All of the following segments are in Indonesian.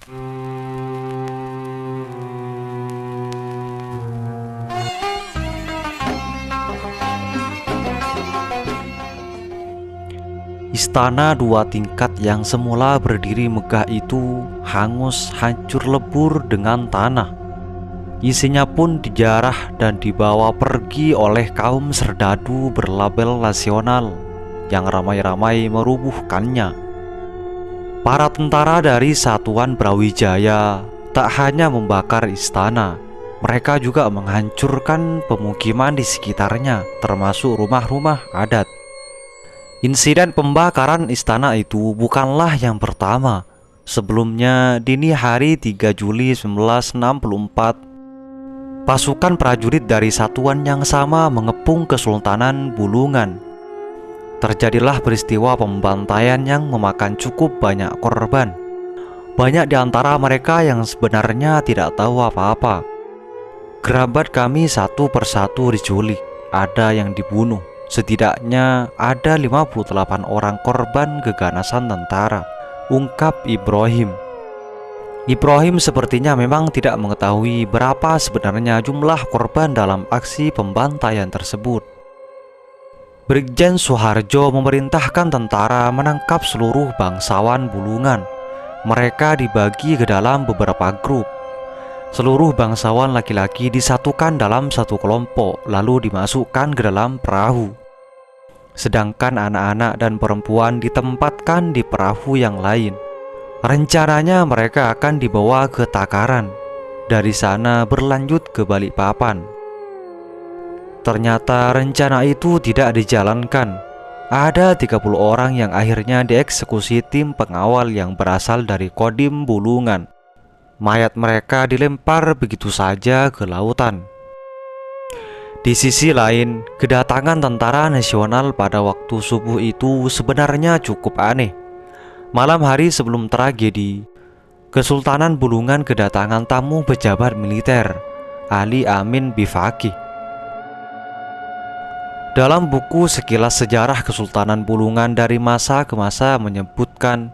Istana 2 tingkat yang semula berdiri megah itu hangus hancur lebur dengan tanah. Isinya pun dijarah dan dibawa pergi oleh kaum serdadu berlabel nasional yang ramai-ramai merubuhkannya. Para tentara dari Satuan Brawijaya tak hanya membakar istana, mereka juga menghancurkan pemukiman di sekitarnya, termasuk rumah-rumah adat. Insiden pembakaran istana itu bukanlah yang pertama. Sebelumnya, dini hari 3 Juli 1964, pasukan prajurit dari satuan yang sama mengepung Kesultanan Bulungan. Terjadilah peristiwa pembantaian yang memakan cukup banyak korban. Banyak di antara mereka yang sebenarnya tidak tahu apa-apa. Kerabat kami satu persatu diculik, ada yang dibunuh. Setidaknya ada 58 orang korban keganasan tentara, ungkap Ibrahim. Ibrahim sepertinya memang tidak mengetahui berapa sebenarnya jumlah korban dalam aksi pembantaian tersebut. Brigjen Soeharjo memerintahkan tentara menangkap seluruh bangsawan Bulungan. Mereka dibagi ke dalam beberapa grup. Seluruh bangsawan laki-laki disatukan dalam satu kelompok, lalu dimasukkan ke dalam perahu. Sedangkan anak-anak dan perempuan ditempatkan di perahu yang lain. Rencananya mereka akan dibawa ke Takaran. Dari sana berlanjut ke Balikpapan. Ternyata rencana itu tidak dijalankan. Ada 30 orang yang akhirnya dieksekusi tim pengawal yang berasal dari Kodim Bulungan. Mayat mereka dilempar begitu saja ke lautan. Di sisi lain, kedatangan tentara nasional pada waktu subuh itu sebenarnya cukup aneh. Malam hari sebelum tragedi, Kesultanan Bulungan kedatangan tamu pejabat militer, Ali Amin Bifaqih. Dalam buku Sekilas Sejarah Kesultanan Bulungan dari masa ke masa menyebutkan,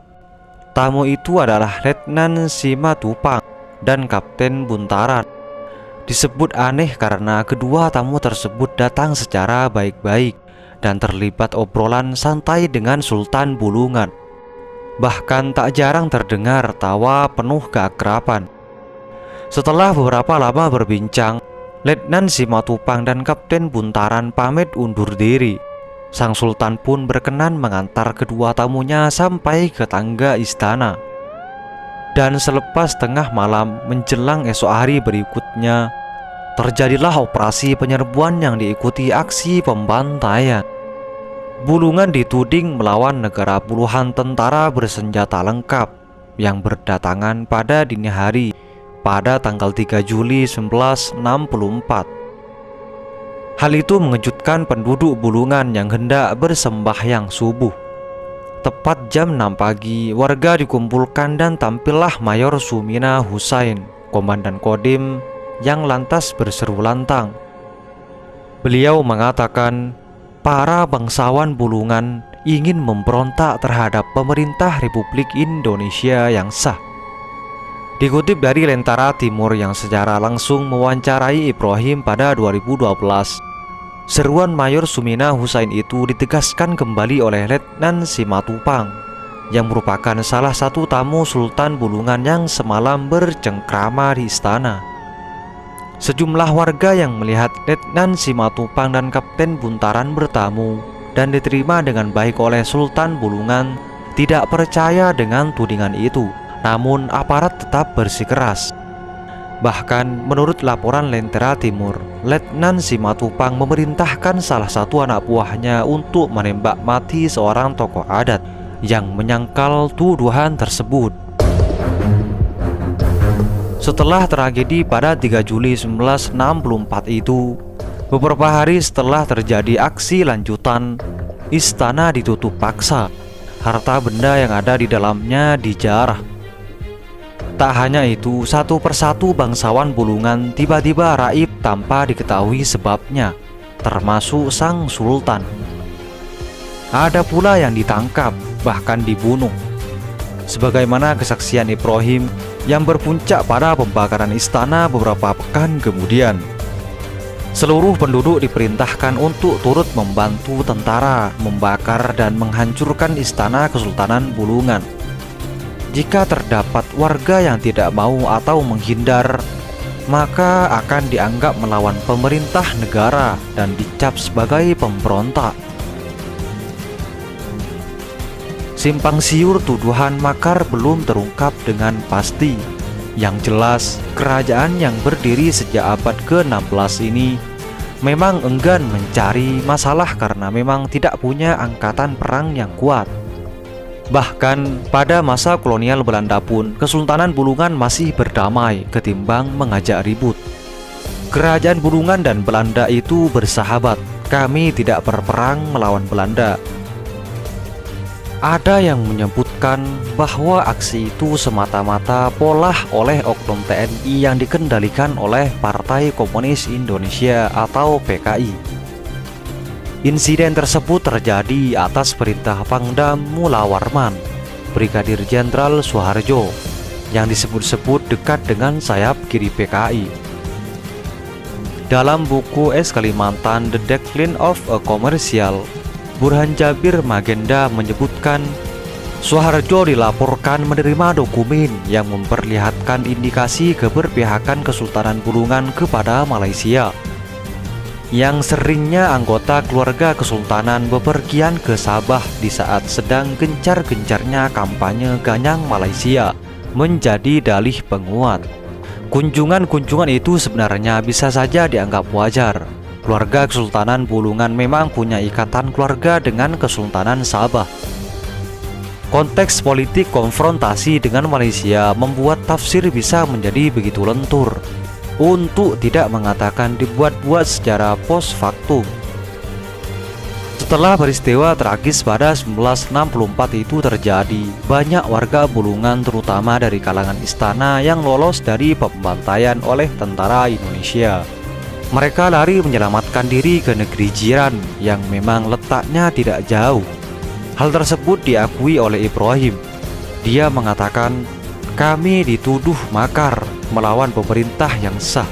tamu itu adalah Letnan Simatupang dan Kapten Buntaran. Disebut aneh karena kedua tamu tersebut datang secara baik-baik dan terlibat obrolan santai dengan Sultan Bulungan. Bahkan tak jarang terdengar tawa penuh keakraban. Setelah beberapa lama berbincang, Letnan Simatupang dan Kapten Buntaran pamit undur diri. Sang Sultan pun berkenan mengantar kedua tamunya sampai ke tangga istana. Dan selepas tengah malam menjelang esok hari berikutnya, terjadilah operasi penyerbuan yang diikuti aksi pembantaian. Bulungan dituding melawan negara puluhan tentara bersenjata lengkap yang berdatangan pada dini hari pada tanggal 3 Juli 1964. Hal itu mengejutkan penduduk Bulungan yang hendak bersembahyang subuh. Tepat jam 6 pagi, warga dikumpulkan dan tampillah Mayor Sumina Husain, Komandan Kodim, yang lantas berseru lantang. Beliau mengatakan, para bangsawan Bulungan ingin memberontak terhadap pemerintah Republik Indonesia yang sah. Dikutip dari Lentera Timur yang secara langsung mewawancarai Ibrahim pada 2012, seruan Mayor Sumina Husain itu ditegaskan kembali oleh Letnan Simatupang, yang merupakan salah satu tamu Sultan Bulungan yang semalam bercengkrama di istana. Sejumlah warga yang melihat Letnan Simatupang dan Kapten Buntaran bertamu dan diterima dengan baik oleh Sultan Bulungan tidak percaya dengan tudingan itu. Namun aparat tetap bersikeras. Bahkan menurut laporan Lentera Timur, Letnan Simatupang memerintahkan salah satu anak buahnya untuk menembak mati seorang tokoh adat yang menyangkal tuduhan tersebut. Setelah tragedi pada 3 Juli 1964 itu, beberapa hari setelah terjadi aksi lanjutan, istana ditutup paksa. Harta benda yang ada di dalamnya dijarah. Tak hanya itu, satu persatu bangsawan Bulungan tiba-tiba raib tanpa diketahui sebabnya, termasuk sang sultan. Ada pula yang ditangkap, bahkan dibunuh. sebagaimana kesaksian Ibrahim yang berpuncak pada pembakaran istana beberapa pekan kemudian. Seluruh penduduk diperintahkan untuk turut membantu tentara membakar dan menghancurkan istana Kesultanan Bulungan. Jika terdapat warga yang tidak mau atau menghindar, maka akan dianggap melawan pemerintah negara dan dicap sebagai pemberontak. Simpang siur tuduhan makar belum terungkap dengan pasti. Yang jelas, kerajaan yang berdiri sejak abad ke-16 ini memang enggan mencari masalah karena memang tidak punya angkatan perang yang kuat. Bahkan pada masa kolonial Belanda pun Kesultanan Bulungan masih berdamai ketimbang mengajak ribut. Kerajaan Bulungan dan Belanda itu bersahabat. Kami tidak berperang melawan Belanda. Ada yang menyebutkan bahwa aksi itu semata-mata polah oleh oknum TNI yang dikendalikan oleh Partai Komunis Indonesia atau PKI. Insiden tersebut terjadi atas perintah Pangdam Mula Warman, Brigadir Jenderal Soeharjo, yang disebut-sebut dekat dengan sayap kiri PKI. Dalam buku S. Kalimantan The Decline of a Commercial, Burhan Jabir Magenda menyebutkan Soeharjo dilaporkan menerima dokumen yang memperlihatkan indikasi keberpihakan Kesultanan Bulungan kepada Malaysia, yang seringnya anggota keluarga kesultanan bepergian ke Sabah di saat sedang gencar-gencarnya kampanye ganyang Malaysia menjadi dalih penguat. Kunjungan-kunjungan itu sebenarnya bisa saja dianggap wajar. Keluarga Kesultanan Bulungan memang punya ikatan keluarga dengan Kesultanan Sabah. Konteks politik konfrontasi dengan Malaysia membuat tafsir bisa menjadi begitu lentur, untuk tidak mengatakan dibuat-buat secara post factum. Setelah peristiwa tragis pada 1964 itu terjadi, banyak warga Bulungan terutama dari kalangan istana yang lolos dari pembantaian oleh tentara Indonesia. Mereka lari menyelamatkan diri ke negeri jiran yang memang letaknya tidak jauh. Hal tersebut diakui oleh Ibrahim. Dia mengatakan, "Kami dituduh makar melawan pemerintah yang sah.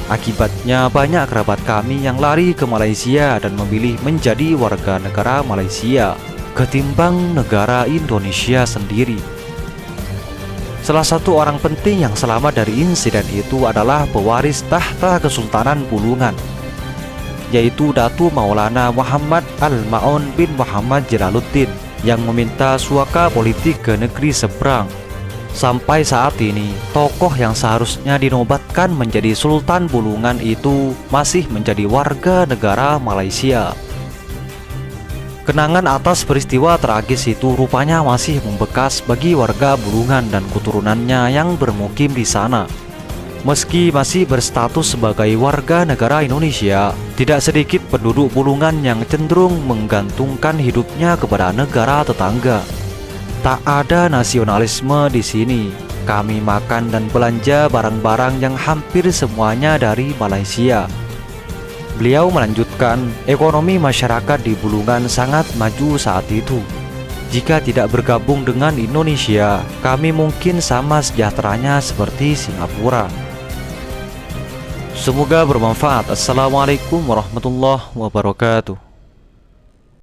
Akibatnya banyak kerabat kami yang lari ke Malaysia dan memilih menjadi warga negara Malaysia ketimbang negara Indonesia sendiri." Salah satu orang penting yang selamat dari insiden itu adalah pewaris tahta Kesultanan Bulungan, yaitu Datu Maulana Muhammad Al-Ma'un bin Muhammad Jalaluddin, yang meminta suaka politik ke negeri seberang. Sampai saat ini, tokoh yang seharusnya dinobatkan menjadi Sultan Bulungan itu masih menjadi warga negara Malaysia. Kenangan atas peristiwa tragis itu rupanya masih membekas bagi warga Bulungan dan keturunannya yang bermukim di sana. Meski masih berstatus sebagai warga negara Indonesia, tidak sedikit penduduk Bulungan yang cenderung menggantungkan hidupnya kepada negara tetangga. Tak ada nasionalisme di sini. Kami makan dan belanja barang-barang yang hampir semuanya dari Malaysia. Beliau melanjutkan, ekonomi masyarakat di Bulungan sangat maju saat itu. Jika tidak bergabung dengan Indonesia, kami mungkin sama sejahteranya seperti Singapura. Semoga bermanfaat. Assalamualaikum warahmatullahi wabarakatuh.